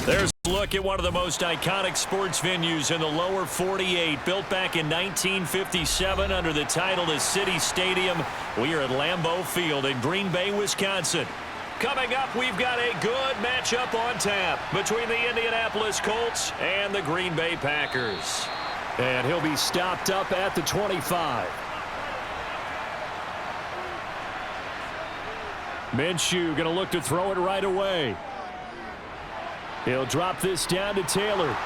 There's a look at one of the most iconic sports venues in the lower 48, built back in 1957 under the title of City Stadium. We are at Lambeau Field in Green Bay, Wisconsin. Coming up, we've got a good matchup on tap between the Indianapolis Colts and the Green Bay Packers. And he'll be stopped up at the 25. Minshew going to look to throw it right away. He'll drop this down to Taylor.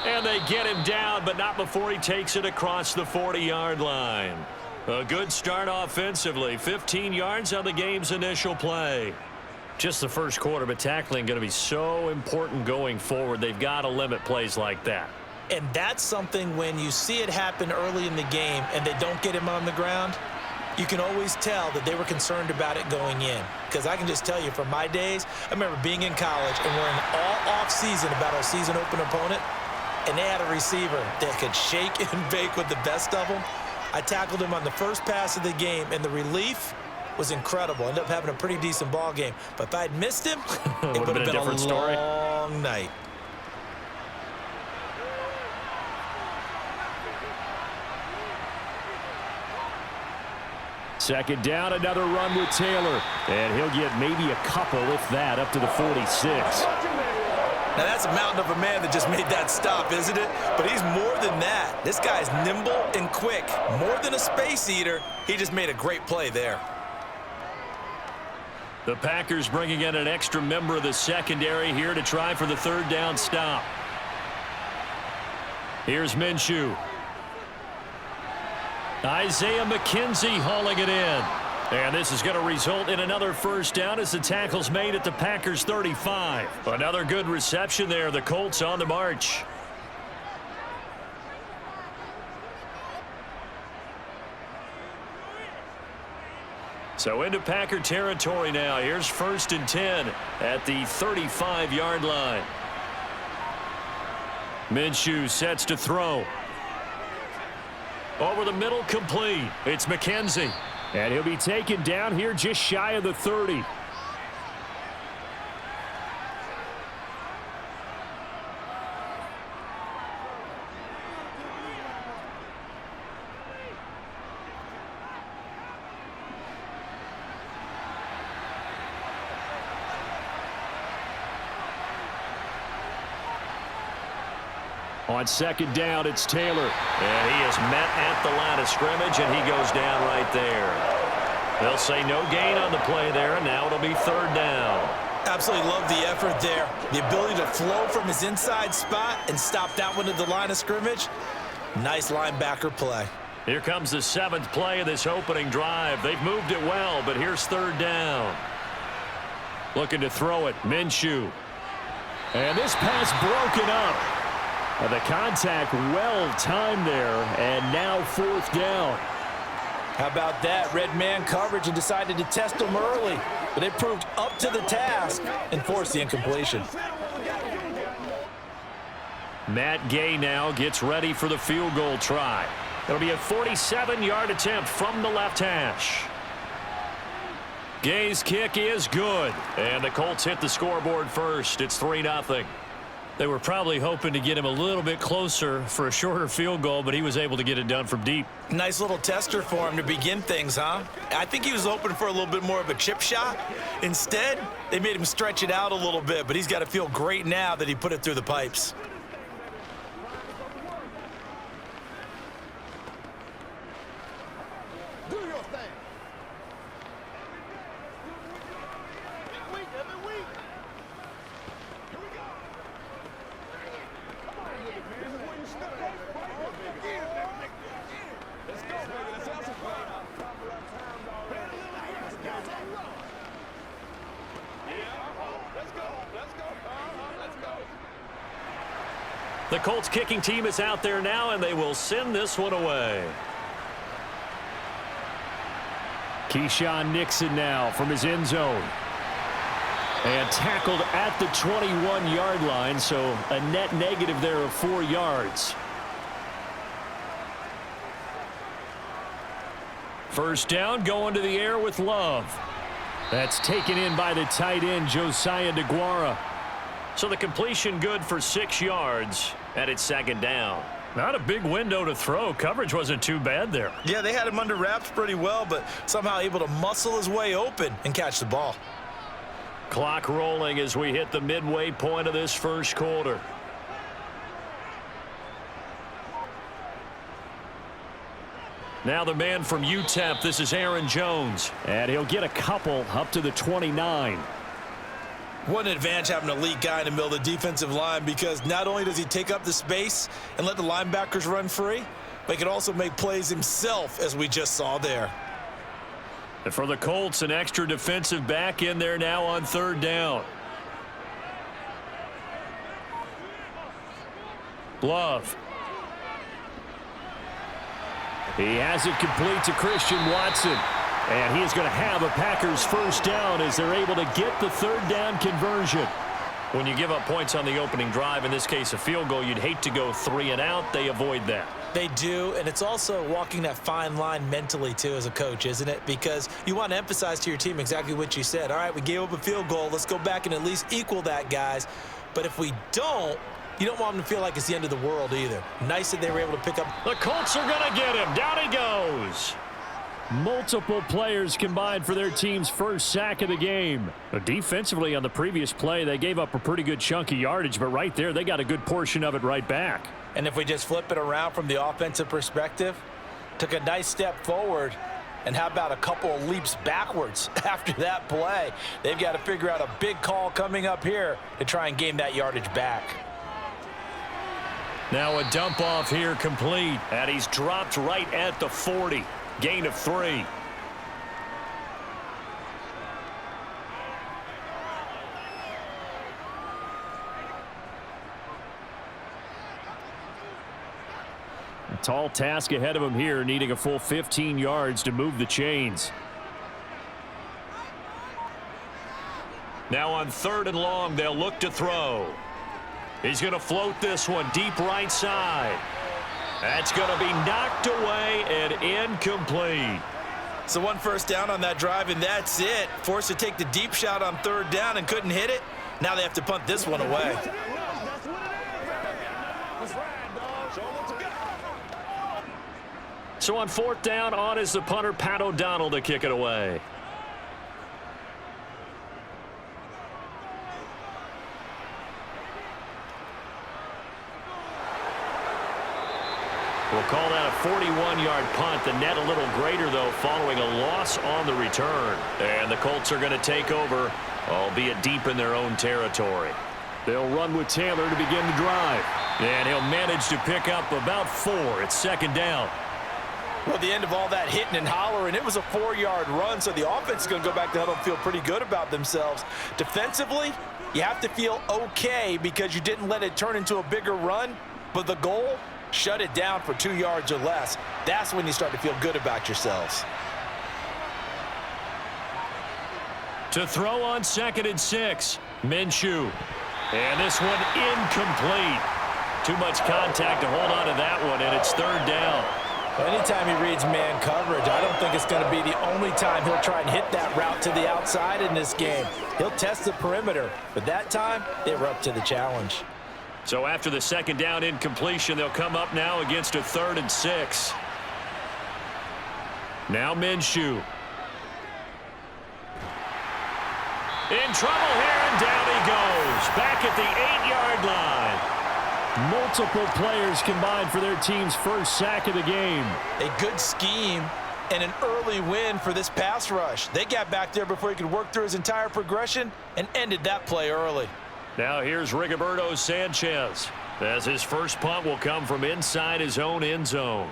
And they get him down, but not before he takes it across the 40-yard line. A good start offensively. 15 yards on the game's initial play. Just the first quarter, but tackling going to be so important going forward. They've got to limit plays like that. And that's something when you see it happen early in the game and they don't get him on the ground, you can always tell that they were concerned about it going in. Because I can just tell you, from my days, I remember being in college and worrying all off-season about our season open opponent, and they had a receiver that could shake and bake with the best of them. I tackled him on the first pass of the game, and the relief was incredible. Ended up having a pretty decent ball game. But if I had missed him, it would have been a long night. Second down, another run with Taylor. And he'll get maybe a couple, if that, up to the 46. Now, that's a mountain of a man that just made that stop, isn't it? But he's more than that. This guy's nimble and quick. More than a space eater, he just made a great play there. The Packers bringing in an extra member of the secondary here to try for the third down stop. Here's Minshew. Isaiah McKenzie hauling it in. And this is going to result in another first down as the tackle's made at the Packers' 35. Another good reception there. The Colts on the march. So into Packer territory now. Here's 1st and 10 at the 35-yard line. Minshew sets to throw. Over the middle, complete. It's McKenzie. And he'll be taken down here just shy of the 30. On second down, it's Taylor. And he is met at the line of scrimmage, and he goes down right there. They'll say no gain on the play there, and now it'll be third down. Absolutely love the effort there. The ability to flow from his inside spot and stop that one at the line of scrimmage. Nice linebacker play. Here comes the 7th play of this opening drive. They've moved it well, but here's third down. Looking to throw it, Minshew. And this pass broken up. The contact well-timed there, and now 4th down. How about that? Red man coverage and decided to test him early. But they proved up to the task and forced the incompletion. Matt Gay now gets ready for the field goal try. It'll be a 47-yard attempt from the left hash. Gay's kick is good. And the Colts hit the scoreboard first. It's 3-0. They were probably hoping to get him a little bit closer for a shorter field goal, but he was able to get it done from deep. Nice little tester for him to begin things, huh? I think he was hoping for a little bit more of a chip shot. Instead, they made him stretch it out a little bit, but he's got to feel great now that he put it through the pipes. The Colts kicking team is out there now, and they will send this one away. Keyshawn Nixon now from his end zone. And tackled at the 21-yard line, so a net negative there of 4 yards. First down, going to the air with Love. That's taken in by the tight end, Josiah DeGuara. So the completion good for 6 yards, and it's second down. Not a big window to throw. Coverage wasn't too bad there. Yeah, they had him under wraps pretty well, but somehow able to muscle his way open and catch the ball. Clock rolling as we hit the midway point of this first quarter. Now the man from UTEP, this is Aaron Jones. And he'll get a couple up to the 29. What an advantage having an elite guy in the middle of the defensive line, because not only does he take up the space and let the linebackers run free, but he can also make plays himself, as we just saw there. And for the Colts, an extra defensive back in there now on third down. Love. He has it complete to Christian Watson. And he is going to have a Packers first down as they're able to get the third down conversion. When you give up points on the opening drive, in this case a field goal, you'd hate to go 3 and out. They avoid that. They do, and it's also walking that fine line mentally, too, as a coach, isn't it? Because you want to emphasize to your team exactly what you said. All right, we gave up a field goal. Let's go back and at least equal that, guys. But if we don't, you don't want them to feel like it's the end of the world either. Nice that they were able to pick up. The Colts are going to get him. Down he goes. Multiple players combined for their team's first sack of the game. Defensively on the previous play, they gave up a pretty good chunk of yardage, but right there, they got a good portion of it right back. And if we just flip it around from the offensive perspective, took a nice step forward, and how about a couple of leaps backwards after that play? They've got to figure out a big call coming up here to try and gain that yardage back. Now a dump off here complete, and he's dropped right at the 40. Gain of 3. A tall task ahead of him here, needing a full 15 yards to move the chains. Now on 3rd and long, they'll look to throw. He's going to float this one deep right side. That's going to be knocked away and incomplete. So 1 first down on that drive, and that's it. Forced to take the deep shot on 3rd down and couldn't hit it. Now they have to punt this one away. So on 4th down, on is the punter, Pat O'Donnell, to kick it away. We'll call that a 41-yard punt. The net a little greater, though, following a loss on the return. And the Colts are going to take over, albeit deep in their own territory. They'll run with Taylor to begin the drive. And he'll manage to pick up about 4. It's 2nd down. Well, at the end of all that hitting and hollering, it was a 4-yard run, so the offense is going to go back to huddle and feel pretty good about themselves. Defensively, you have to feel okay because you didn't let it turn into a bigger run, but the goal, shut it down for 2 yards or less. That's when you start to feel good about yourselves. To throw on 2nd and 6, Minshew. And this one incomplete. Too much contact to hold on to that one, and it's 3rd down. Anytime he reads man coverage, I don't think it's going to be the only time he'll try and hit that route to the outside in this game. He'll test the perimeter, but that time, they were up to the challenge. So after the 2nd down incompletion, they'll come up now against a 3rd and 6. Now Minshew. In trouble here, and down he goes. Back at the 8-yard line. Multiple players combined for their team's first sack of the game. A good scheme and an early win for this pass rush. They got back there before he could work through his entire progression and ended that play early. Now here's Rigoberto Sanchez, as his first punt will come from inside his own end zone.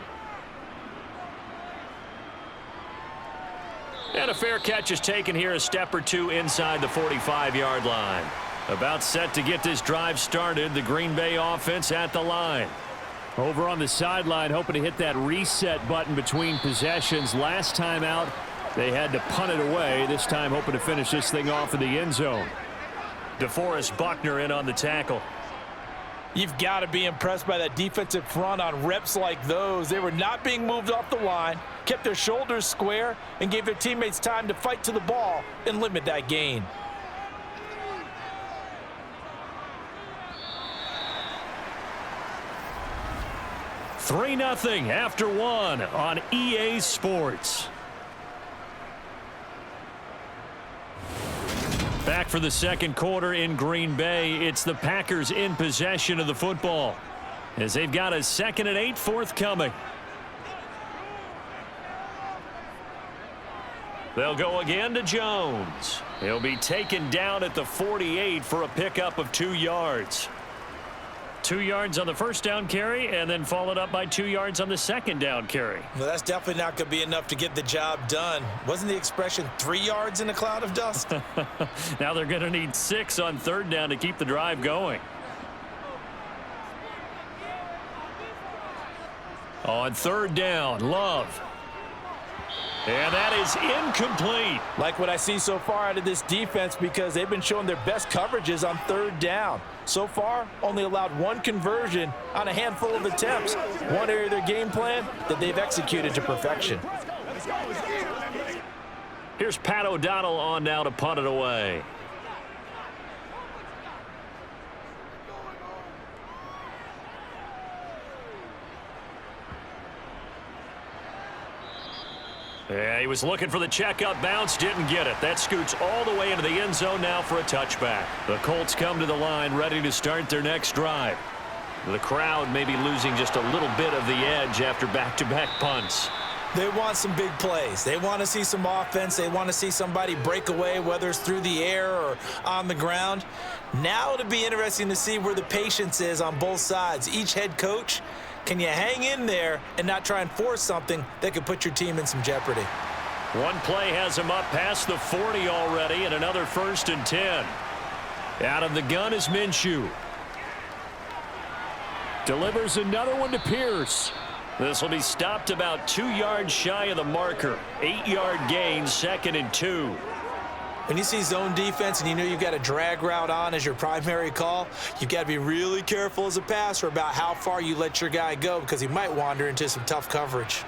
And a fair catch is taken here, a step or 2 inside the 45-yard line. About set to get this drive started, the Green Bay offense at the line. Over on the sideline, hoping to hit that reset button between possessions. Last time out, they had to punt it away. This time hoping to finish this thing off in the end zone. DeForest Buckner in on the tackle. You've got to be impressed by that defensive front on reps like those. They were not being moved off the line, kept their shoulders square, and gave their teammates time to fight to the ball and limit that gain. 3-0 after one on EA Sports. Back for the second quarter in Green Bay. It's the Packers in possession of the football as they've got a 2nd and 8 forthcoming. They'll go again to Jones. He'll be taken down at the 48 for a pickup of 2 yards. 2 yards on the first down carry and then followed up by 2 yards on the second down carry. Well, that's definitely not going to be enough to get the job done. Wasn't the expression 3 yards in a cloud of dust? Now they're going to need 6 on 3rd down to keep the drive going. On 3rd down, Love. And that is incomplete. Like what I see so far out of this defense because they've been showing their best coverages on 3rd down. So far, only allowed 1 conversion on a handful of attempts. One area of their game plan that they've executed to perfection. Here's Pat O'Donnell on now to punt it away. Yeah, he was looking for the checkup bounce, didn't get it. That scoots all the way into the end zone now for a touchback. The Colts come to the line ready to start their next drive. The crowd may be losing just a little bit of the edge after back-to-back punts. They want some big plays. They want to see some offense. They want to see somebody break away, whether it's through the air or on the ground. Now it'll be interesting to see where the patience is on both sides. Each head coach, can you hang in there and not try and force something that could put your team in some jeopardy? One play has him up past the 40 already, and another 1st and 10. Out of the gun is Minshew. Delivers another one to Pierce. This will be stopped about 2 yards shy of the marker. 8-yard gain, 2nd and 2. When you see zone defense and you know you've got a drag route on as your primary call, you've got to be really careful as a passer about how far you let your guy go because he might wander into some tough coverage.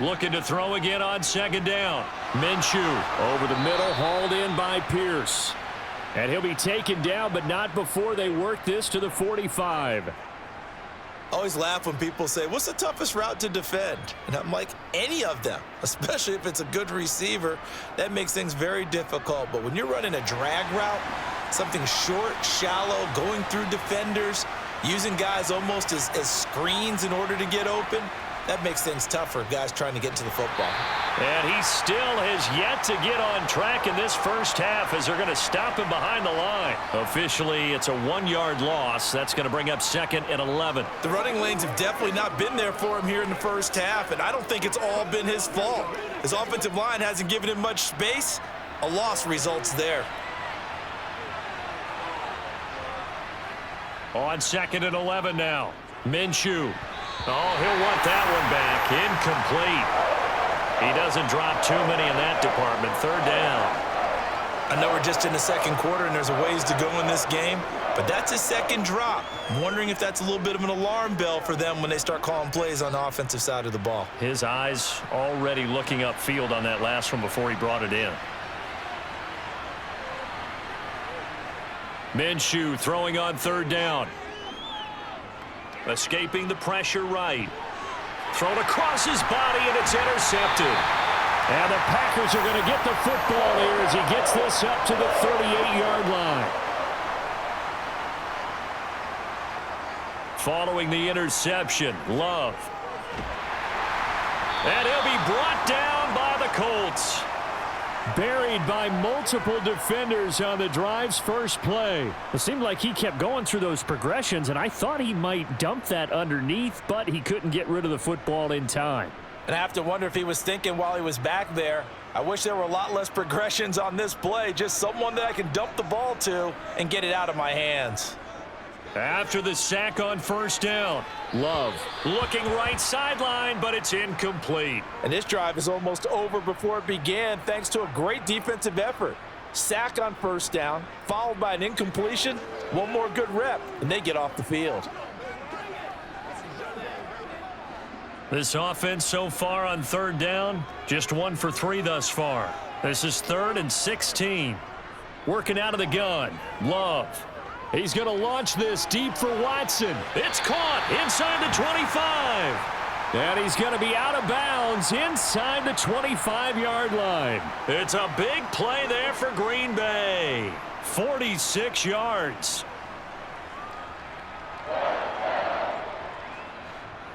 Looking to throw again on 2nd down. Minshew over the middle, hauled in by Pierce. And he'll be taken down, but not before they work this to the 45. I always laugh when people say, what's the toughest route to defend? And I'm like, any of them, especially if it's a good receiver. That makes things very difficult. But when you're running a drag route, something short, shallow, going through defenders, using guys almost as screens in order to get open, that makes things tougher, guys trying to get to the football. And he still has yet to get on track in this first half as they're going to stop him behind the line. Officially, it's a 1-yard loss. That's going to bring up 2nd and 11. The running lanes have definitely not been there for him here in the first half, and I don't think it's all been his fault. His offensive line hasn't given him much space. A loss results there. On 2nd and 11 now. Minshew. Oh, he'll want that one back. Incomplete. He doesn't drop too many in that department. 3rd down. I know we're just in the second quarter and there's a ways to go in this game, but that's his 2nd drop. I'm wondering if that's a little bit of an alarm bell for them when they start calling plays on the offensive side of the ball. His eyes already looking upfield on that last one before he brought it in. Minshew throwing on 3rd down. Escaping the pressure right. Thrown across his body, and it's intercepted. And the Packers are going to get the football here as he gets this up to the 38-yard line. Following the interception, Love. And he'll be brought down by the Colts. Buried by multiple defenders on the drive's first play. It seemed like he kept going through those progressions, and I thought he might dump that underneath, but he couldn't get rid of the football in time. And I have to wonder if he was thinking while he was back there, I wish there were a lot less progressions on this play, just someone that I can dump the ball to and get it out of my hands. After the sack on 1st down, Love looking right sideline, but it's incomplete. And this drive is almost over before it began thanks to a great defensive effort. Sack on 1st down, followed by an incompletion, one more good rep, and they get off the field. This offense so far on 3rd down, just 1 for 3 thus far. This is 3rd and 16. Working out of the gun. Love. He's going to launch this deep for Watson. It's caught inside the 25. And he's going to be out of bounds inside the 25-yard line. It's a big play there for Green Bay. 46 yards.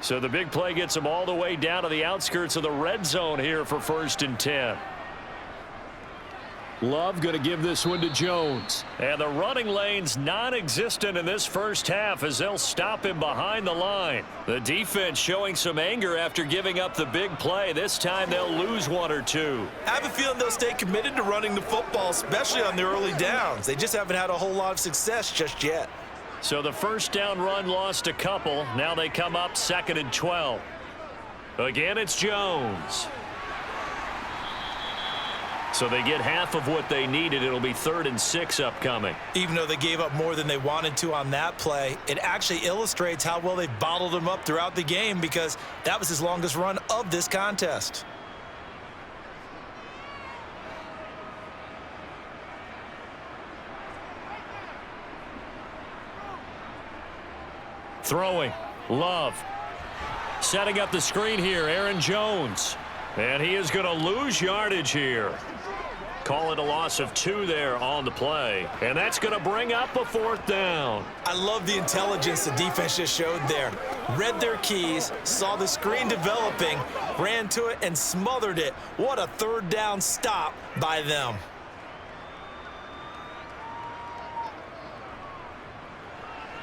So the big play gets him all the way down to the outskirts of the red zone here for 1st and 10. Love going to give this one to Jones. And the running lane's non-existent in this first half as they'll stop him behind the line. The defense showing some anger after giving up the big play. This time they'll lose 1 or 2. I have a feeling they'll stay committed to running the football, especially on the early downs. They just haven't had a whole lot of success just yet. So the first down run lost a couple. Now they come up 2nd and 12. Again, it's Jones. So they get half of what they needed. It'll be 3rd and 6 upcoming. Even though they gave up more than they wanted to on that play, it actually illustrates how well they've bottled him up throughout the game because that was his longest run of this contest. Throwing. Love. Setting up the screen here, Aaron Jones. And he is going to lose yardage here. Call it a loss of 2 there on the play. And that's going to bring up a 4th down. I love the intelligence the defense just showed there. Read their keys, saw the screen developing, ran to it, and smothered it. What a 3rd down stop by them.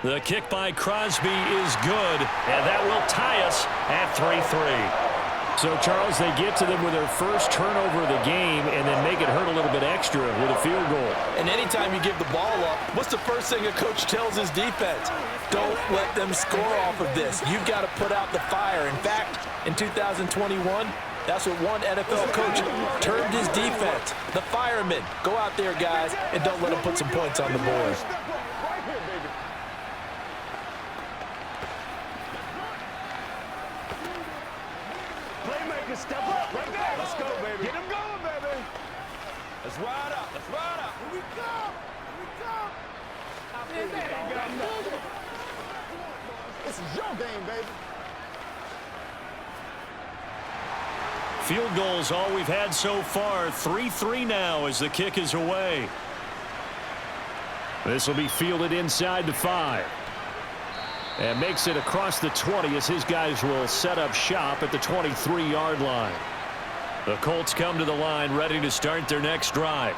The kick by Crosby is good, and that will tie us at 3-3. So, Charles, they get to them with their first turnover of the game and then make it hurt a little bit extra with a field goal. And anytime you give the ball up, what's the first thing a coach tells his defense? Don't let them score off of this. You've got to put out the fire. In fact, in 2021, that's what one NFL coach termed his defense. The firemen. Go out there, guys, and don't let them put some points on the board. Step up right there. Let's go, baby. Get him going, baby. Let's ride up. Let's ride up. Here we go. Here we go. This is your game, baby. Field goals all we've had so far. 3-3 now as the kick is away. This will be fielded inside the 5. And makes it across the 20 as his guys will set up shop at the 23-yard line. The Colts come to the line ready to start their next drive.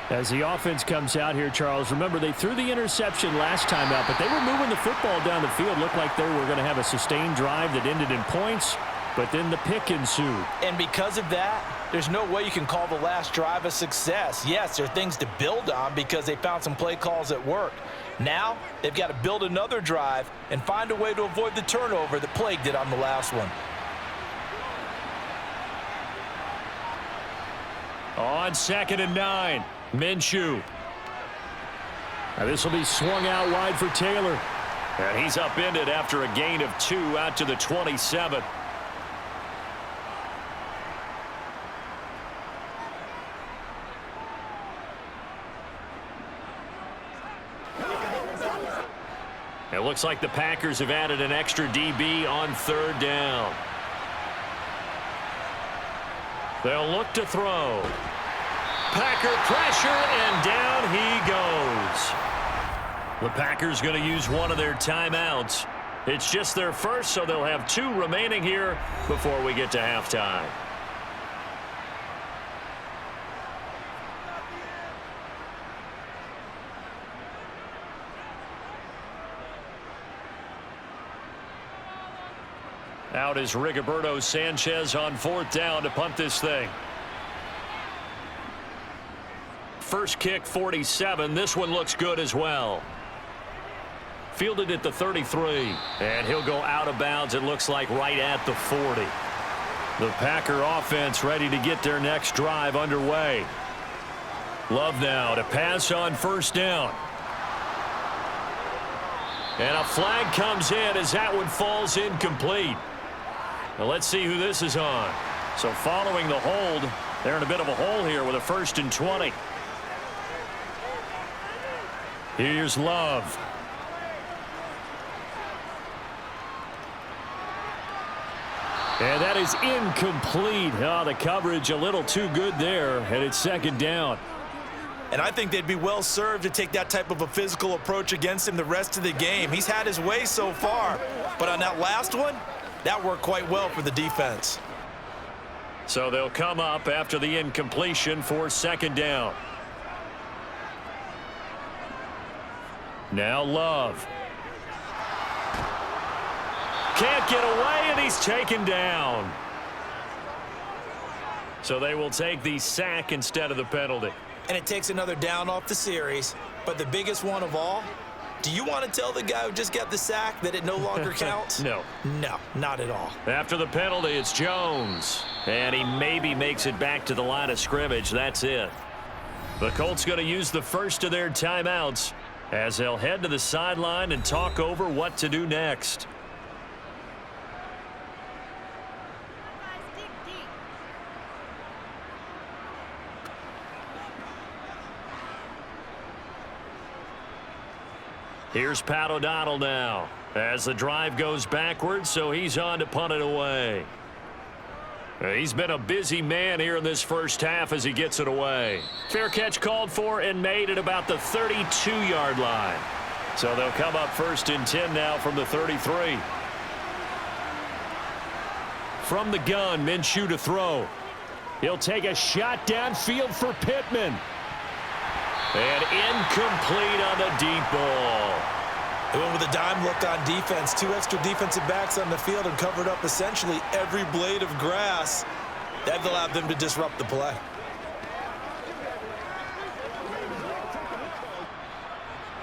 As the offense comes out here, Charles, remember they threw the interception last time out, but they were moving the football down the field. Looked like they were going to have a sustained drive that ended in points, but then the pick ensued. And because of that, there's no way you can call the last drive a success. Yes, there are things to build on because they found some play calls that worked. Now, they've got to build another drive and find a way to avoid the turnover that plagued it on the last one. On 2nd and 9, Minshew. Now this will be swung out wide for Taylor. And he's upended after a gain of 2 out to the 27. It looks like the Packers have added an extra DB on 3rd down. They'll look to throw. Packer pressure, and down he goes. The Packers going to use one of their timeouts. It's just their first, so they'll have 2 remaining here before we get to halftime. Out is Rigoberto Sanchez on 4th down to punt this thing. First kick, 47. This one looks good as well. Fielded at the 33. And he'll go out of bounds, it looks like, right at the 40. The Packer offense ready to get their next drive underway. Love now to pass on 1st down. And a flag comes in as that one falls incomplete. Now let's see who this is on. So following the hold, They're in a bit of a hole here with a 1st and 20. Here's Love. And that is incomplete. Oh, the coverage a little too good there, and it's 2nd down. And I think they'd be well served to take that type of a physical approach against him the rest of the game. He's had his way so far, but on that last one, that worked quite well for the defense. So they'll come up after the incompletion for 2nd down. Now Love. Can't get away, and he's taken down. So they will take the sack instead of the penalty. And it takes another down off the series. But the biggest one of all, do you want to tell the guy who just got the sack that it no longer counts? No. No, not at all. After the penalty, it's Jones. And he maybe makes it back to the line of scrimmage. That's it. The Colts going to use the first of their timeouts as they'll head to the sideline and talk over what to do next. Here's Pat O'Donnell now as the drive goes backwards, so he's on to punt it away. He's been a busy man here in this first half as he gets it away. Fair catch called for and made at about the 32-yard line. So they'll come up 1st and 10 now from the 33. From the gun, Minshew to throw. He'll take a shot downfield for Pittman. And incomplete on the deep ball. They went with a dime look on defense. 2 extra defensive backs on the field and covered up essentially every blade of grass. That allowed them to disrupt the play.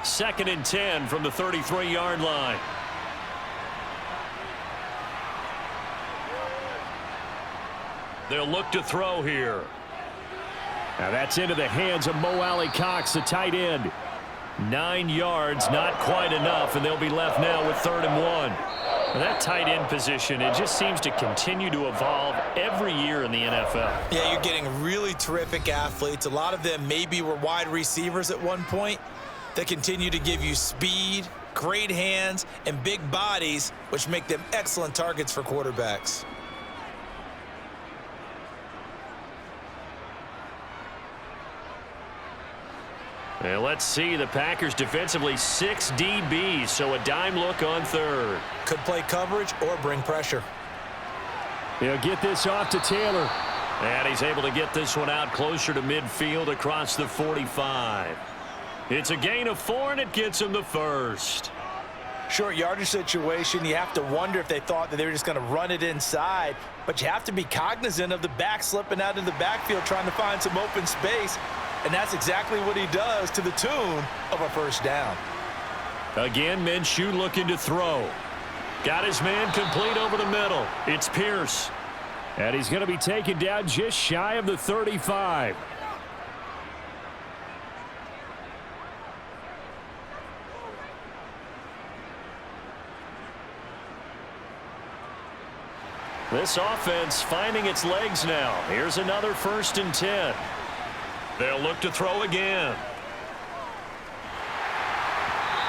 Second and 10 from the 33-yard line. They'll look to throw here. Now that's into the hands of Mo Alley-Cox, the tight end. 9 yards, not quite enough, and they'll be left now with 3rd and 1. Now that tight end position, it just seems to continue to evolve every year in the NFL. Yeah, you're getting really terrific athletes. A lot of them maybe were wide receivers at one point that continue to give you speed, great hands, and big bodies, which make them excellent targets for quarterbacks. And let's see, the Packers defensively 6 DBs, so a dime look on 3rd. Could play coverage or bring pressure. He'll get this off to Taylor. And he's able to get this one out closer to midfield across the 45. It's a gain of 4, and it gets him the 1st. Short yardage situation, you have to wonder if they thought that they were just going to run it inside. But you have to be cognizant of the back slipping out of the backfield trying to find some open space. And that's exactly what he does to the tune of a 1st down. Again, Minshew looking to throw. Got his man complete over the middle. It's Pierce. And he's going to be taken down just shy of the 35. This offense finding its legs now. Here's another 1st and 10. They'll look to throw again.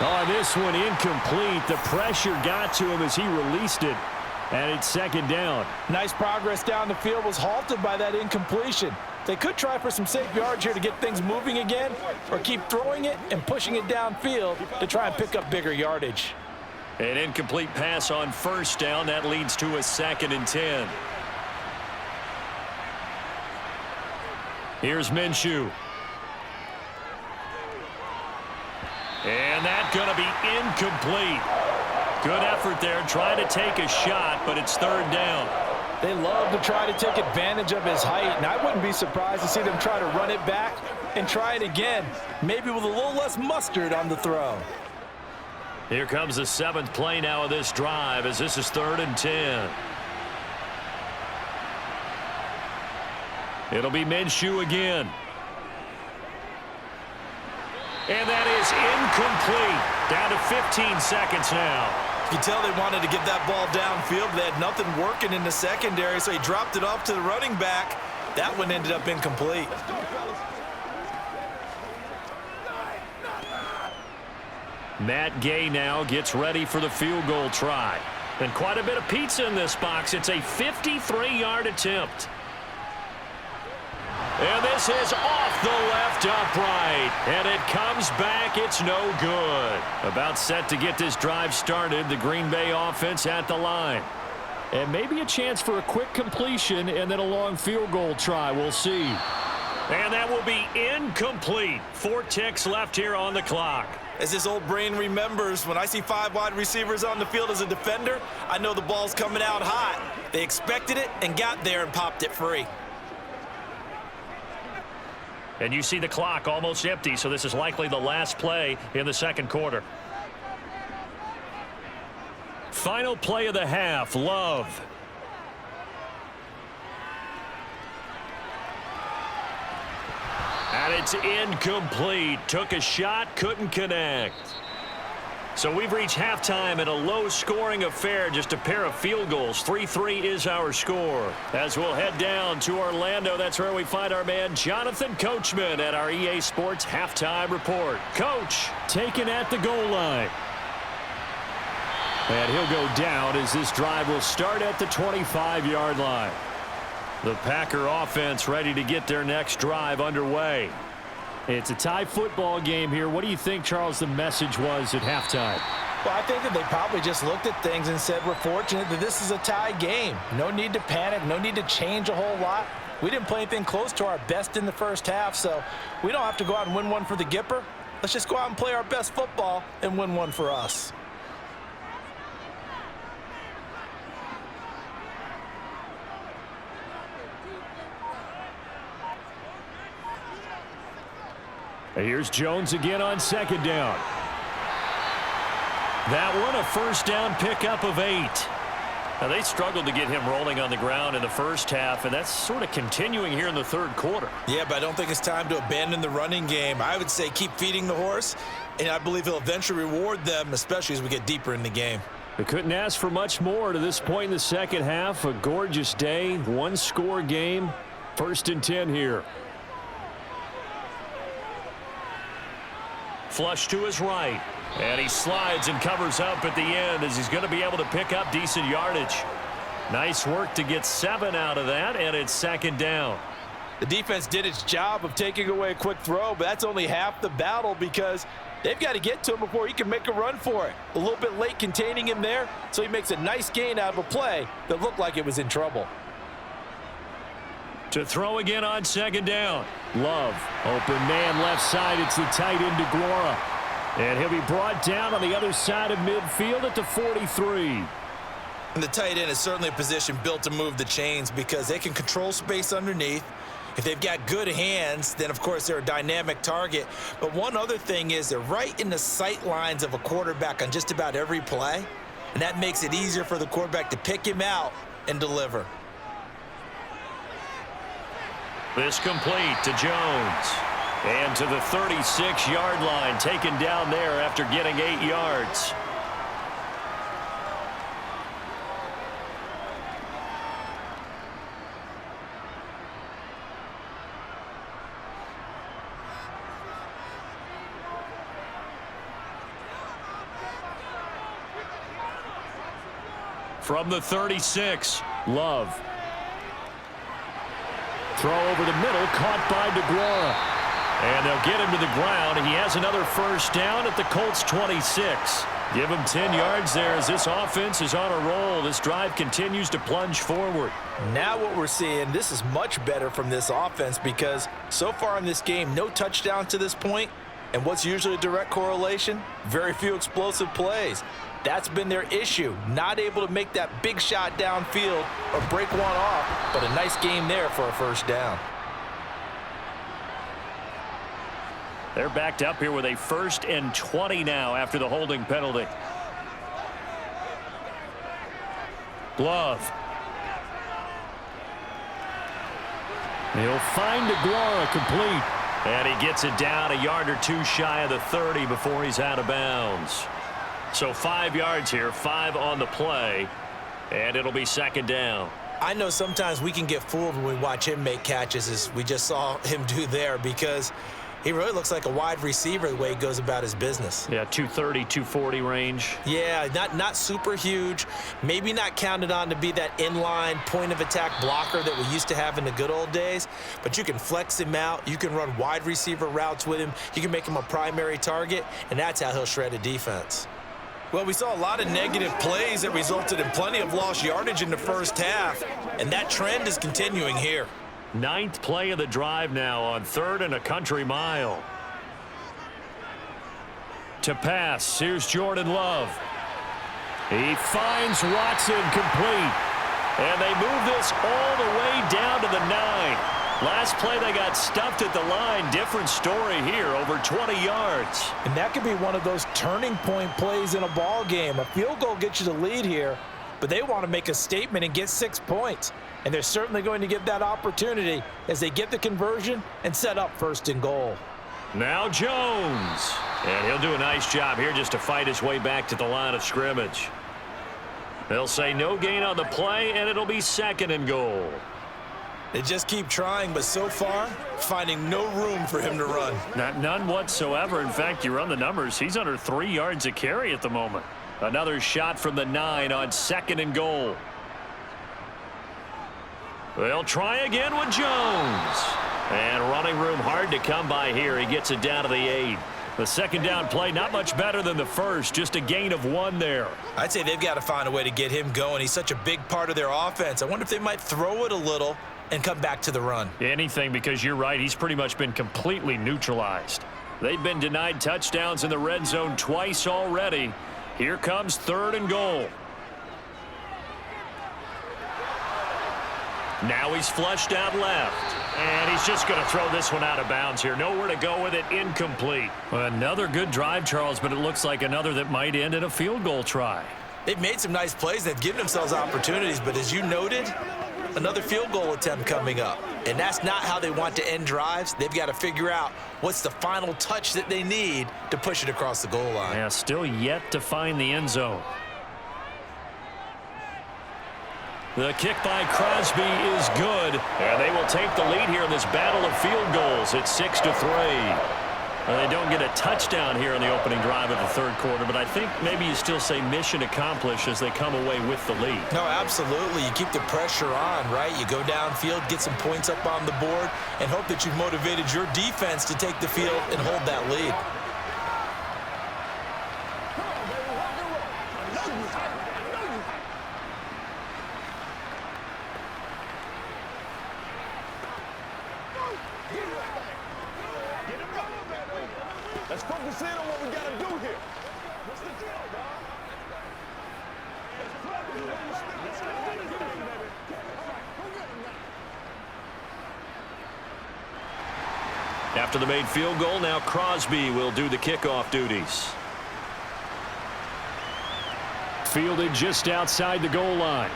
Oh, this one incomplete. The pressure got to him as he released it. And it's 2nd down. Nice progress down the field, was halted by that incompletion. They could try for some safe yards here to get things moving again, or keep throwing it and pushing it downfield to try and pick up bigger yardage. An incomplete pass on 1st down. That leads to a 2nd and 10. Here's Minshew. And that's going to be incomplete. Good effort there trying to take a shot, but it's 3rd down. They love to try to take advantage of his height, and I wouldn't be surprised to see them try to run it back and try it again, maybe with a little less mustard on the throw. Here comes the 7th play now of this drive as this is 3rd and 10. It'll be Minshew again. And that is incomplete. Down to 15 seconds now. You can tell they wanted to get that ball downfield. They had nothing working in the secondary, so he dropped it off to the running back. That one ended up incomplete. Let's go, fellas. Matt Gay now gets ready for the field goal try. And quite a bit of pizza in this box. It's a 53-yard attempt. And this is off the left upright. And it comes back. It's no good. About set to get this drive started. The Green Bay offense at the line. And maybe a chance for a quick completion and then a long field goal try. We'll see. And that will be incomplete. 4 ticks left here on the clock. As this old brain remembers, when I see 5 wide receivers on the field as a defender, I know the ball's coming out hot. They expected it and got there and popped it free. And you see the clock almost empty, so this is likely the last play in the second quarter. Final play of the half, Love. And it's incomplete. Took a shot, couldn't connect. So we've reached halftime in a low-scoring affair, just a pair of field goals. 3-3 is our score. As we'll head down to Orlando, that's where we find our man Jonathan Coachman at our EA Sports Halftime Report. Coach, taken at the goal line. And he'll go down as this drive will start at the 25-yard line. The Packer offense ready to get their next drive underway. It's a tie football game here. What do you think, Charles, the message was at halftime? Well, I think that they probably just looked at things and said, we're fortunate that this is a tie game. No need to panic, no need to change a whole lot. We didn't play anything close to our best in the first half, so we don't have to go out and win one for the Gipper. Let's just go out and play our best football and win one for us. Here's Jones again on second down. That one a first down pickup of 8. Now they struggled to get him rolling on the ground in the first half, and that's sort of continuing here in the third quarter. Yeah, but I don't think it's time to abandon the running game. I would say keep feeding the horse, and I believe he'll eventually reward them, especially as we get deeper in the game. They couldn't ask for much more to this point in the second half. A gorgeous day, one-score game. 1st and 10 here. Flush to his right. And he slides and covers up at the end as he's going to be able to pick up decent yardage. Nice work to get 7 out of that, and it's second down. The defense did its job of taking away a quick throw, but that's only half the battle because they've got to get to him before he can make a run for it. A little bit late containing him there, so he makes a nice gain out of a play that looked like it was in trouble. To throw again on second down. Love, open man left side. It's the tight end DeGuara. And he'll be brought down on the other side of midfield at the 43. And the tight end is certainly a position built to move the chains because they can control space underneath. If they've got good hands, then, of course, they're a dynamic target. But one other thing is they're right in the sight lines of a quarterback on just about every play. And that makes it easier for the quarterback to pick him out and deliver. This complete to Jones. And to the 36-yard line, taken down there after getting 8 yards. From the 36, Love. Throw over the middle, caught by DeGuara. And they'll get him to the ground. He has another first down at the Colts 26. Give him 10 yards there as this offense is on a roll. This drive continues to plunge forward. Now what we're seeing, this is much better from this offense because so far in this game, no touchdowns to this point. And what's usually a direct correlation? Very few explosive plays. That's been their issue, not able to make that big shot downfield or break one off, but a nice game there for a first down. They're backed up here with a 1st and 20 now after the holding penalty. Love. He'll find DeGuara complete. And he gets it down a yard or two shy of the 30 before he's out of bounds. So 5 yards here, 5 on the play, and it'll be second down. I know sometimes we can get fooled when we watch him make catches, as we just saw him do there, because he really looks like a wide receiver the way he goes about his business. Yeah, 230, 240 range. Yeah, not super huge, maybe not counted on to be that inline point-of-attack blocker that we used to have in the good old days, but you can flex him out, you can run wide receiver routes with him, you can make him a primary target, and that's how he'll shred a defense. Well, we saw a lot of negative plays that resulted in plenty of lost yardage in the first half, and that trend is continuing here. 9th play of the drive now on 3rd and a country mile. To pass, here's Jordan Love. He finds Watson complete. And they move this all the way down to the 9. Last play they got stuffed at the line. Different story here, over 20 yards. And that could be one of those turning point plays in a ball game. A field goal gets you the lead here, but they want to make a statement and get 6 points. And they're certainly going to get that opportunity as they get the conversion and set up 1st and goal. Now Jones. And he'll do a nice job here just to fight his way back to the line of scrimmage. They'll say no gain on the play, and it'll be 2nd and goal. They just keep trying, but so far, finding no room for him to run. None whatsoever. In fact, you run the numbers. He's under 3 yards a carry at the moment. Another shot from the 9 on 2nd and goal. They'll try again with Jones. And running room hard to come by here. He gets it down to the 8. The 2nd down play, not much better than the first. Just a gain of 1 there. I'd say they've got to find a way to get him going. He's such a big part of their offense. I wonder if they might throw it a little and come back to the run. Anything, because you're right. He's pretty much been completely neutralized. They've been denied touchdowns in the red zone twice already. Here comes 3rd and goal. Now he's flushed out left. And he's just going to throw this one out of bounds here. Nowhere to go with it. Incomplete. Another good drive, Charles, but it looks like another that might end in a field goal try. They've made some nice plays. They've given themselves opportunities, but as you noted, another field goal attempt coming up. And that's not how they want to end drives. They've got to figure out what's the final touch that they need to push it across the goal line. Yeah, still yet to find the end zone. The kick by Crosby is good, and they will take the lead here in this battle of field goals. It's 6-3. They don't get a touchdown here in the opening drive of the 3rd quarter, but I think maybe you still say mission accomplished as they come away with the lead. No, absolutely. You keep the pressure on, right? You go downfield, get some points up on the board, and hope that you've motivated your defense to take the field and hold that lead. Let's focus in on what we got to do here. What's the deal, dog? After the made field goal, now Crosby will do the kickoff duties. Fielded just outside the goal line.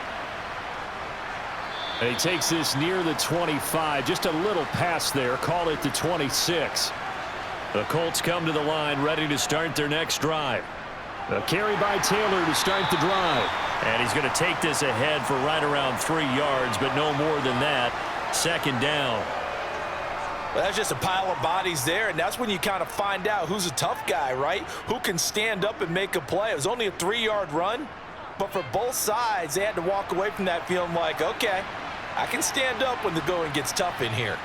And he takes this near the 25. Just a little pass there. Call it the 26. The Colts come to the line, ready to start their next drive. A carry by Taylor to start the drive. And he's going to take this ahead for right around 3 yards, but no more than that. 2nd down. Well, that's just a pile of bodies there, and that's when you kind of find out who's a tough guy, right? Who can stand up and make a play. It was only a 3-yard run, but for both sides, they had to walk away from that feeling like, okay, I can stand up when the going gets tough in here.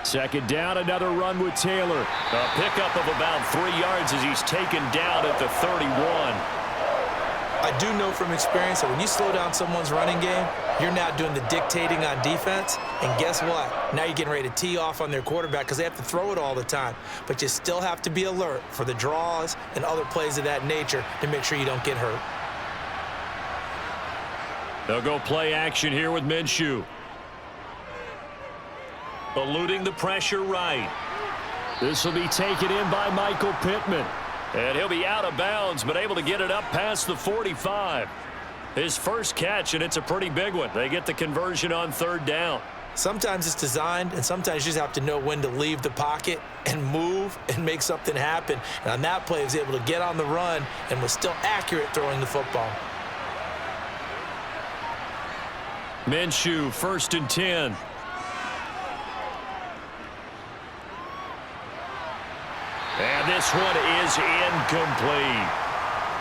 2nd down, another run with Taylor. A pickup of about 3 yards as he's taken down at the 31. I do know from experience that when you slow down someone's running game, you're now doing the dictating on defense. And guess what? Now you're getting ready to tee off on their quarterback because they have to throw it all the time. But you still have to be alert for the draws and other plays of that nature to make sure you don't get hurt. They'll go play action here with Minshew. Eluding the pressure right. This will be taken in by Michael Pittman. And he'll be out of bounds, but able to get it up past the 45. His first catch, and it's a pretty big one. They get the conversion on 3rd down. Sometimes it's designed, and sometimes you just have to know when to leave the pocket and move and make something happen. And on that play, he was able to get on the run and was still accurate throwing the football. Minshew, 1st and 10. And this one is incomplete.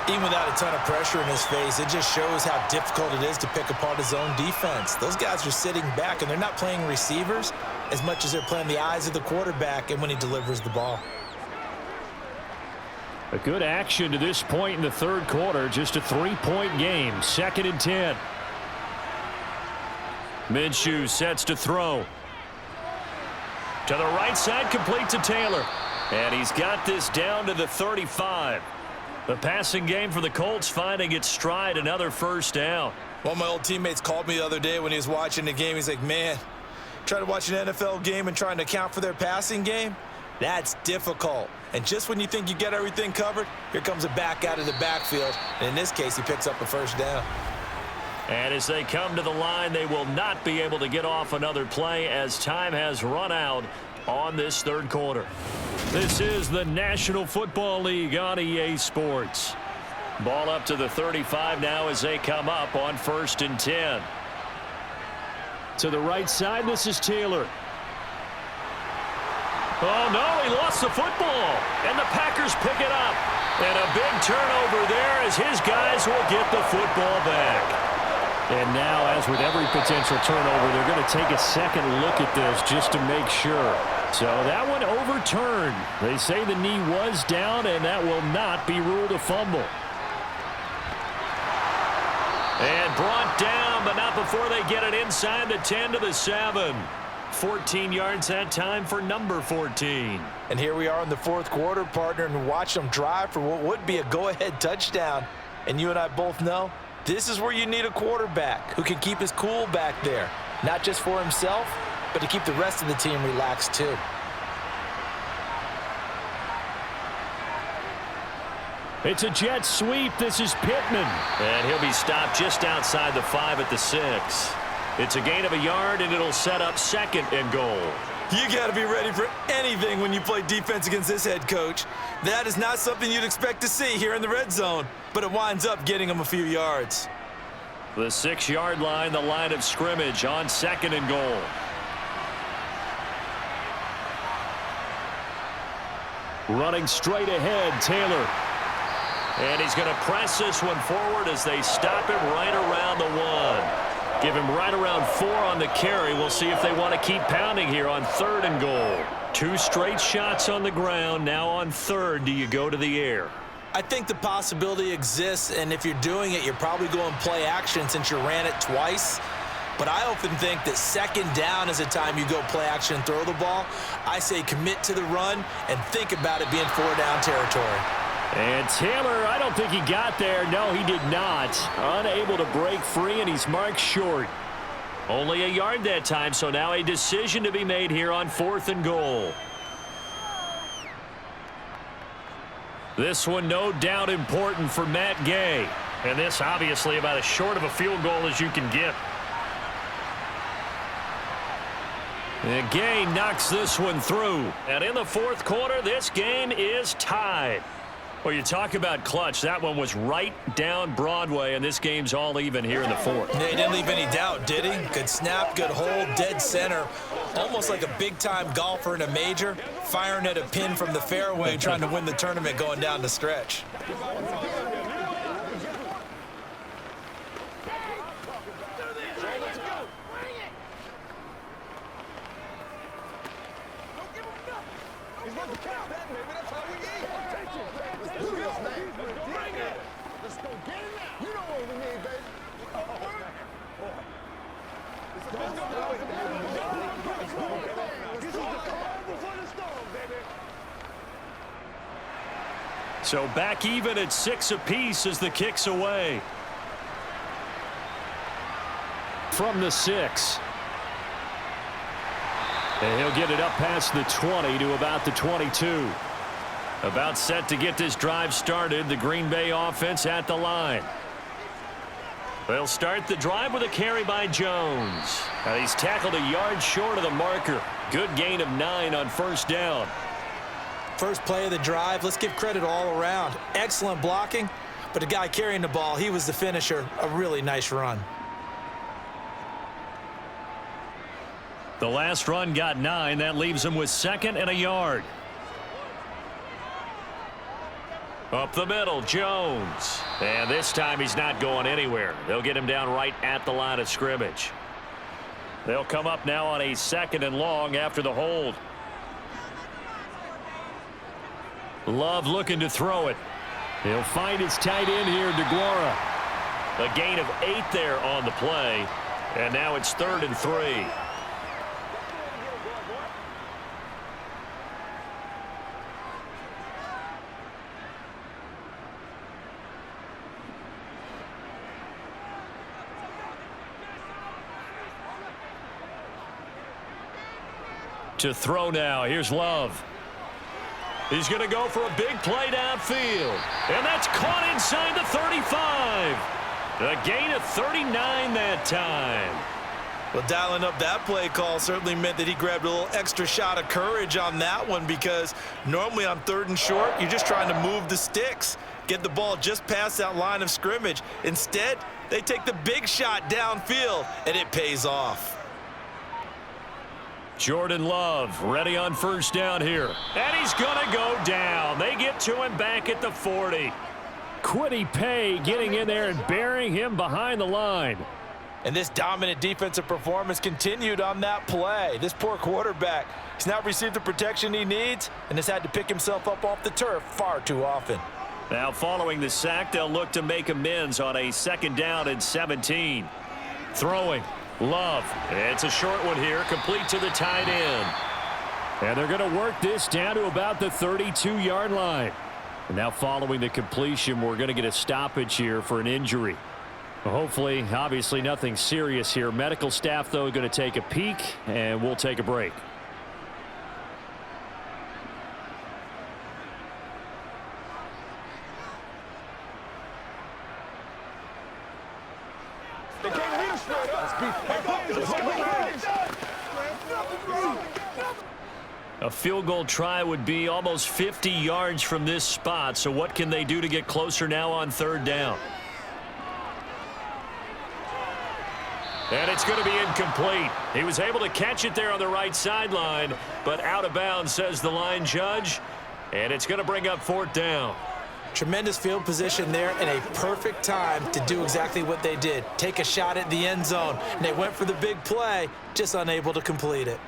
Even without a ton of pressure in his face, it just shows how difficult it is to pick apart his own defense. Those guys are sitting back, and they're not playing receivers as much as they're playing the eyes of the quarterback and when he delivers the ball. A good action to this point in the third quarter. Just a 3-point game. 2nd and 10. Minshew sets to throw. To the right side, complete to Taylor. And he's got this down to the 35. The passing game for the Colts finding its stride, another first down. One of my old teammates called me the other day when he was watching the game. He's like, man, trying to watch an NFL game and trying to account for their passing game, that's difficult. And just when you think you get everything covered, here comes a back out of the backfield. And in this case, he picks up a first down. And as they come to the line, they will not be able to get off another play as time has run out on this third quarter. This is the National Football League on EA Sports. Ball up to the 35 now as they come up on 1st and 10. To the right side, this is Taylor. Oh, no, he lost the football. And the Packers pick it up. And a big turnover there as his guys will get the football back. And now, as with every potential turnover, they're going to take a second look at this just to make sure. So that one overturned. They say the knee was down, and that will not be ruled a fumble. And brought down, but not before they get it inside the 10 to the 7. 14 yards that time for number 14. And here we are in the fourth quarter, partner, and watch them drive for what would be a go-ahead touchdown. And you and I both know this is where you need a quarterback who can keep his cool back there, not just for himself, but to keep the rest of the team relaxed too. It's a jet sweep. This is Pittman. And he'll be stopped just outside the 5 at the 6. It's a gain of a yard, and it'll set up 2nd and goal. You got to be ready for anything when you play defense against this head coach. That is not something you'd expect to see here in the red zone, but it winds up getting him a few yards. The 6-yard line, the line of scrimmage on 2nd and goal. Running straight ahead, Taylor. And he's going to press this one forward as they stop him right around the 1. Give him right around 4 on the carry. We'll see if they want to keep pounding here on 3rd and goal. 2 straight shots on the ground. Now on 3rd, do you go to the air? I think the possibility exists, and if you're doing it, you're probably going play action since you ran it twice. But I often think that 2nd down is a time you go play action and throw the ball. I say commit to the run and think about it being 4-down territory. And Taylor, I don't think he got there. No, he did not. Unable to break free, and he's marked short. Only a yard that time, so now a decision to be made here on 4th and goal. This one no doubt important for Matt Gay. And this obviously about as short of a field goal as you can get. And Gay knocks this one through. And in the fourth quarter, this game is tied. Well, you talk about clutch. That one was right down Broadway, and this game's all even here in the fourth. Yeah, he didn't leave any doubt, did he? Good snap, good hold, dead center. Almost like a big-time golfer in a major, firing at a pin from the fairway, trying to win the tournament going down the stretch. So back even at 6 apiece as the kick's away. From the 6. And he'll get it up past the 20 to about the 22. About set to get this drive started. The Green Bay offense at the line. They'll start the drive with a carry by Jones. And he's tackled a yard short of the marker. Good gain of 9 on first down. First play of the drive, let's give credit all around. Excellent blocking, but the guy carrying the ball, he was the finisher. A really nice run. The last run got 9. That leaves him with 2nd and a yard. Up the middle, Jones. And this time he's not going anywhere. They'll get him down right at the line of scrimmage. They'll come up now on a 2nd and long after the hold. Love looking to throw it. He'll find his tight end here, DeGuara. A gain of 8 there on the play. And now it's 3rd and 3. To throw now. Here's Love. He's going to go for a big play downfield. And that's caught inside the 35. A gain of 39 that time. Well, dialing up that play call certainly meant that he grabbed a little extra shot of courage on that one, because normally on 3rd and short, you're just trying to move the sticks, get the ball just past that line of scrimmage. Instead, they take the big shot downfield, and it pays off. Jordan Love ready on 1st down here. And he's going to go down. They get to him back at the 40. Kwity Paye getting in there and burying him behind the line. And this dominant defensive performance continued on that play. This poor quarterback, he's not received the protection he needs and has had to pick himself up off the turf far too often. Now following the sack, they'll look to make amends on a 2nd down and 17. Throwing. Love. It's a short one here, complete to the tight end. And they're going to work this down to about the 32-yard line. And now following the completion, we're going to get a stoppage here for an injury. Hopefully, obviously nothing serious here. Medical staff, though, going to take a peek, and we'll take a break. They can't read straight up. A field goal try would be almost 50 yards from this spot. So what can they do to get closer now on 3rd down? And it's going to be incomplete. He was able to catch it there on the right sideline, but out of bounds, says the line judge. And it's going to bring up 4th down. Tremendous field position there and a perfect time to do exactly what they did. Take a shot at the end zone. And they went for the big play, just unable to complete it.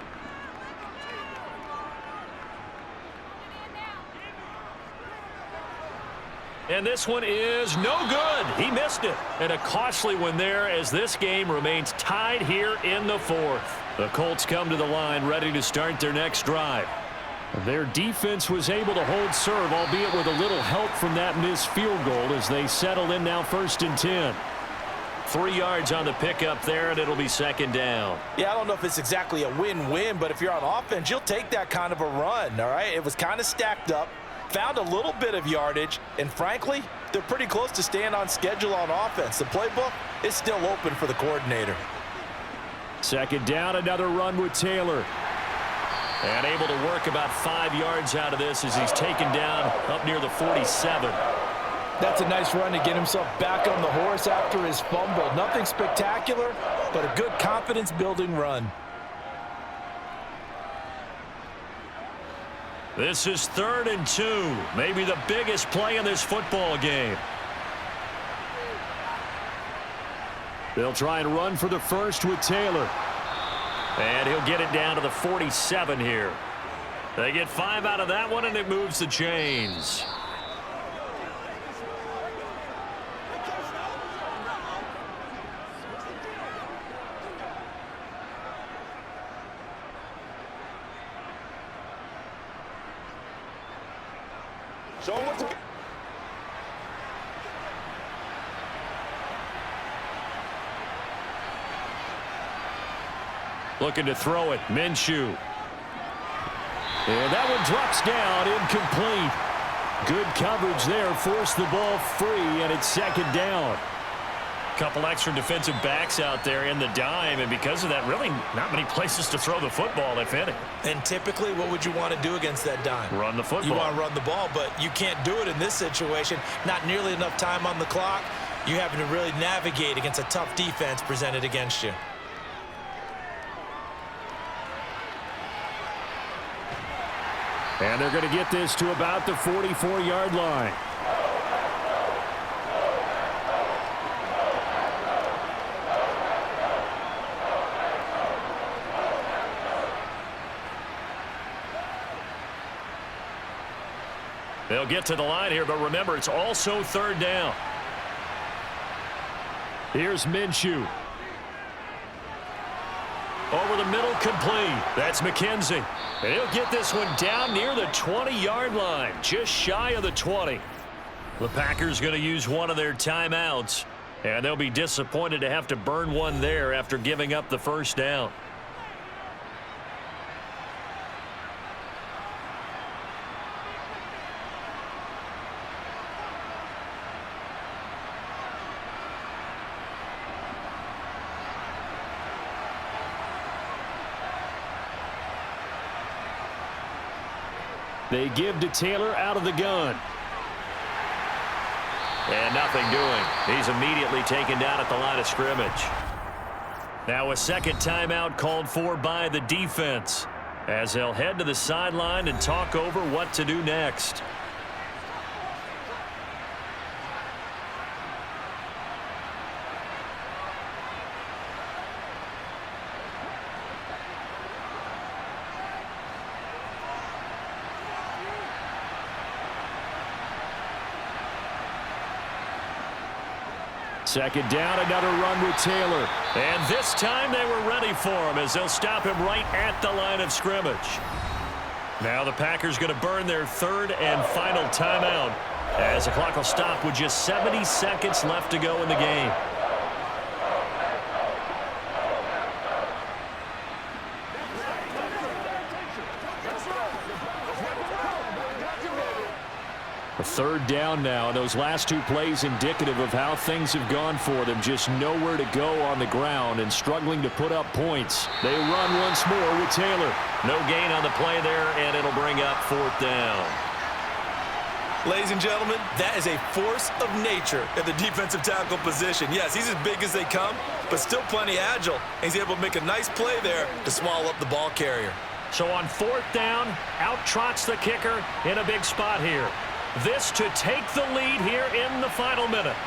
And this one is no good. He missed it. And a costly one there as this game remains tied here in the 4th. The Colts come to the line ready to start their next drive. Their defense was able to hold serve, albeit with a little help from that missed field goal as they settle in now 1st and 10. 3 yards on the pickup there, and it'll be 2nd down. Yeah, I don't know if it's exactly a win-win, but if you're on offense, you'll take that kind of a run, all right? It was kind of stacked up, found a little bit of yardage, and frankly, they're pretty close to staying on schedule on offense. The playbook is still open for the coordinator. 2nd down, another run with Taylor. And able to work about 5 yards out of this as he's taken down up near the 47. That's a nice run to get himself back on the horse after his fumble. Nothing spectacular, but a good confidence-building run. This is 3rd and 2. Maybe the biggest play in this football game. They'll try and run for the first with Taylor. And he'll get it down to the 47 here. They get 5 out of that one, and it moves the chains. Show him what to get. Looking to throw it. Minshew. And that one drops down, incomplete. Good coverage there. Forced the ball free, and it's 2nd down. Couple extra defensive backs out there in the dime, and because of that, really not many places to throw the football, if any. And typically, what would you want to do against that dime? Run the football. You want to run the ball, but you can't do it in this situation. Not nearly enough time on the clock. You're having to really navigate against a tough defense presented against you. And they're going to get this to about the 44-yard line. They'll get to the line here, but remember, it's also third down. Here's Minshew. Over the middle, complete. That's McKenzie. And he'll get this one down near the 20-yard line, just shy of the 20. The Packers going to use one of their timeouts, and they'll be disappointed to have to burn one there after giving up the first down. They give to Taylor out of the gun. And nothing doing. He's immediately taken down at the line of scrimmage. Now a second timeout called for by the defense, as they'll head to the sideline and talk over what to do next. Second down, another run with Taylor. And this time they were ready for him as they'll stop him right at the line of scrimmage. Now the Packers going to burn their third and final timeout as the clock will stop with just 70 seconds left to go in the game. A third down now, and those last two plays indicative of how things have gone for them. Just nowhere to go on the ground and struggling to put up points. They run once more with Taylor. No gain on the play there, and it'll bring up fourth down. Ladies and gentlemen, that is a force of nature at the defensive tackle position. Yes, he's as big as they come, but still plenty agile. He's able to make a nice play there to swallow up the ball carrier. So on fourth down, out trots the kicker in a big spot here. This to take the lead here in the final minute.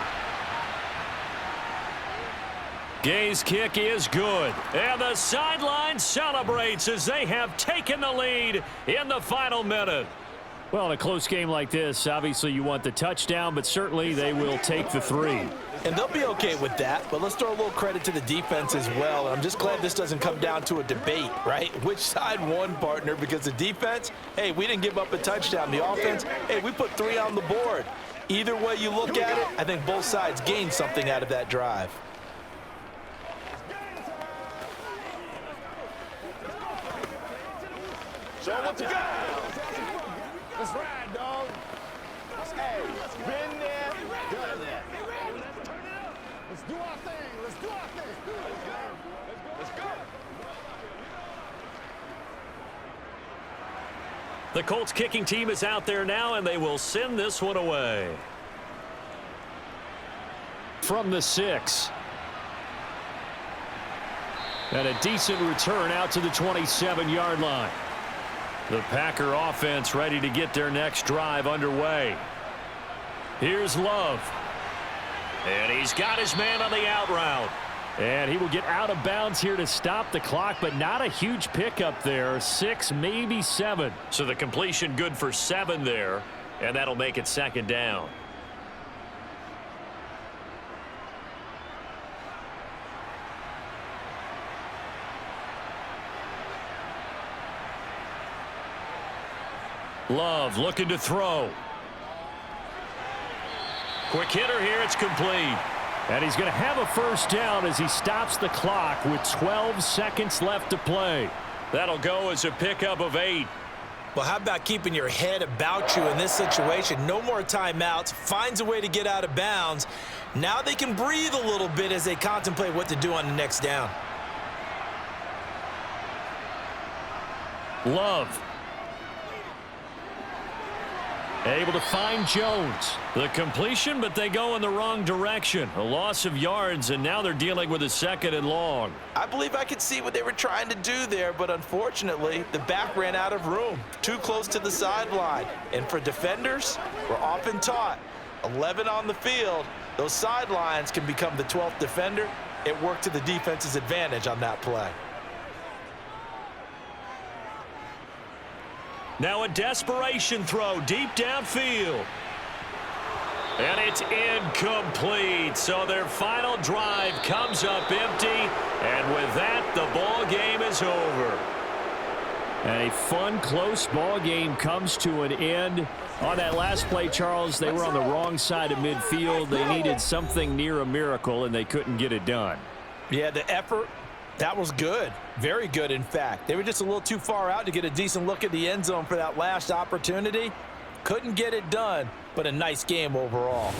Gay's kick is good. And the sideline celebrates as they have taken the lead in the final minute. Well, in a close game like this, obviously you want the touchdown, but certainly they will take the 3. And they'll be okay with that, but let's throw a little credit to the defense as well. And I'm just glad this doesn't come down to a debate, right? Which side won, partner? Because the defense, hey, we didn't give up a touchdown. The offense, hey, we put 3 on the board. Either way you look at it, I think both sides gained something out of that drive. Show what you got. Let's ride, dog. Hey, been there, done that. Let's do our thing. Let's do our thing. Let's go. The Colts kicking team is out there now, and they will send this one away. From the 6. And a decent return out to the 27-yard line. The Packer offense ready to get their next drive underway. Here's Love. And he's got his man on the out route. And he will get out of bounds here to stop the clock, but not a huge pickup there. 6, maybe 7. So the completion good for 7 there, and that'll make it second down. Love looking to throw. Quick hitter here, it's complete. And he's going to have a first down as he stops the clock with 12 seconds left to play. That'll go as a pickup of 8. Well, how about keeping your head about you in this situation? No more timeouts. Finds a way to get out of bounds. Now they can breathe a little bit as they contemplate what to do on the next down. Able to find Jones. The completion, but they go in the wrong direction. A loss of yards, and now they're dealing with a 2nd and long. I believe I could see what they were trying to do there, but unfortunately, the back ran out of room. Too close to the sideline. And for defenders, we're often taught, 11 on the field, those sidelines can become the 12th defender. It worked to the defense's advantage on that play. Now a desperation throw deep downfield. And it's incomplete. So their final drive comes up empty. And with that, the ball game is over. And a fun, close ball game comes to an end. On that last play, Charles, they were on the wrong side of midfield. They needed something near a miracle, and they couldn't get it done. Yeah, the effort, that was good. Very good, in fact. They were just a little too far out to get a decent look at the end zone for that last opportunity. Couldn't get it done, but a nice game overall.